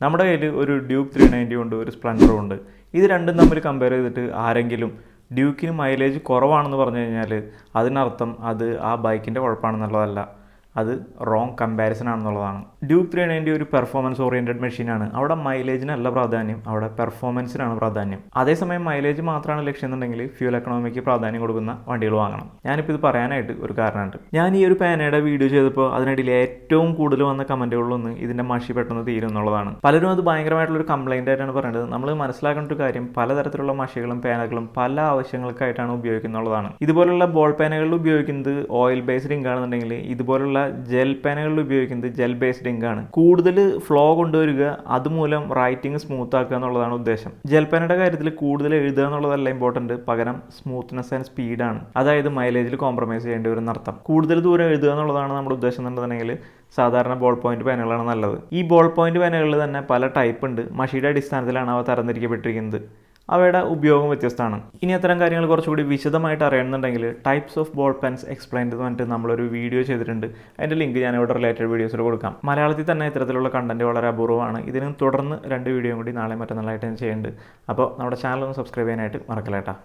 നമ്മുടെ കയ്യിൽ ഒരു ഡ്യൂക്ക് 390 ഉണ്ട്, ഒരു സ്പ്ലെൻഡറും ഉണ്ട്. ഇത് രണ്ടും തമ്മിൽ കമ്പയർ ചെയ്തിട്ട് ആരെങ്കിലും ഡ്യൂക്കിന് മൈലേജ് കുറവാണെന്ന് പറഞ്ഞു കഴിഞ്ഞാൽ അതിനർത്ഥം അത് ആ ബൈക്കിൻ്റെ കുഴപ്പമാണെന്നുള്ളതല്ല, അത് റോങ് കമ്പാരിസൺ ആണെന്നുള്ളതാണ്. ഡ്യൂക്ക് 390 ഒരു പെർഫോമൻസ് ഓറിയൻറ്റഡ് മെഷീനാണ്. അവിടെ മൈലേജിനല്ല പ്രാധാന്യം, അവിടെ പെർഫോമൻസിനാണ് പ്രാധാന്യം. അതേസമയം മൈലേജ് മാത്രമാണ് ലക്ഷ്യം എന്നുണ്ടെങ്കിൽ ഫ്യൂൽ എക്കണോമിക്ക് പ്രാധാന്യം കൊടുക്കുന്ന വണ്ടികൾ വാങ്ങണം. ഞാനിപ്പോൾ ഇത് പറയാനായിട്ട് ഒരു കാരണമുണ്ട്. ഞാൻ ഈ ഒരു പേനയുടെ വീഡിയോ ചെയ്തപ്പോൾ അതിനിടയിൽ ഏറ്റവും കൂടുതൽ വന്ന കമൻറ്റുകളിലൊന്ന് ഇതിൻ്റെ മഷി പെട്ടെന്ന് തീരും എന്നുള്ളതാണ്. പലരും അത് ഭയങ്കരമായിട്ടുള്ളൊരു കംപ്ലൈൻ്റ് ആയിട്ടാണ് പറയുന്നത്. നമ്മൾ മനസ്സിലാക്കേണ്ട ഒരു കാര്യം, പലതരത്തിലുള്ള മഷികളും പേനകളും പല ആവശ്യങ്ങൾക്കായിട്ടാണ് ഉപയോഗിക്കുന്നുള്ളതാണ്. ഇതുപോലുള്ള ബോൾ പേനകളിൽ ഉപയോഗിക്കുന്നത് ഓയിൽ ബേസ്ഡ് ഇങ്ക് ആണെന്നുണ്ടെങ്കിൽ ഇതുപോലുള്ള ജെൽ പേനകളിൽ ഉപയോഗിക്കുന്നത് ജെൽ ബേസ്ഡ് ഇങ്ക് ആണ്. കൂടുതൽ ഫ്ലോ കൊണ്ടുവരിക, അതുമൂലം റൈറ്റിംഗ് സ്മൂത്ത് ആക്കുക എന്നുള്ളതാണ് ഉദ്ദേശം. ജെൽ പേനയുടെ കാര്യത്തിൽ കൂടുതൽ എഴുതുക എന്നുള്ളതല്ല ഇമ്പോർട്ടൻറ്റ്, പകരം സ്മൂത്ത്നെസ് ആൻഡ് സ്പീഡാണ്. അതായത് മൈലേജിൽ കോംപ്രമൈസ് ചെയ്യേണ്ടി വരും എന്നർത്ഥം. കൂടുതൽ ദൂരം എഴുതുക എന്നുള്ളതാണ് നമ്മുടെ ഉദ്ദേശം എന്നുണ്ടെങ്കിൽ സാധാരണ ബോൾ പോയിന്റ് പേനകളാണ് നല്ലത്. ഈ ബോൾ പോയിന്റ് പേനകളിൽ തന്നെ പല ടൈപ്പ് ഉണ്ട്. മഷിയുടെ അടിസ്ഥാനത്തിലാണ് അവ തരംതിരിക്കപ്പെട്ടിരിക്കുന്നത്. അവയുടെ ഉപയോഗം വ്യത്യസ്തമാണ്. ഇനി അത്തരം കാര്യങ്ങൾ കുറച്ചുകൂടി വിശദമായിട്ട് അറിയണമെന്നുണ്ടെങ്കിൽ types of ball pens explain എന്ന് പറഞ്ഞിട്ട് നമ്മളൊരു വീഡിയോ ചെയ്തിട്ടുണ്ട്. അതിൻ്റെ ലിങ്ക് ഞാൻ ഇവിടെ റിലേറ്റഡ് വീഡിയോസിൽ കൊടുക്കാം. മലയാളത്തിൽ തന്നെ ഇത്തരത്തിലുള്ള കണ്ടന്റ് വളരെ അപൂർവമാണ്. ഇതിന് തുടർന്ന് 2 വീഡിയോ കൂടി നാളെ മറ്റന്നാളായിട്ട് ഞാൻ ചെയ്യുന്നുണ്ട്. അപ്പോൾ നമ്മുടെ ചാനൽ ഒന്ന് സബ്സ്ക്രൈബ് ചെയ്യാനായിട്ട് മറക്കല്ലേട്ടാ.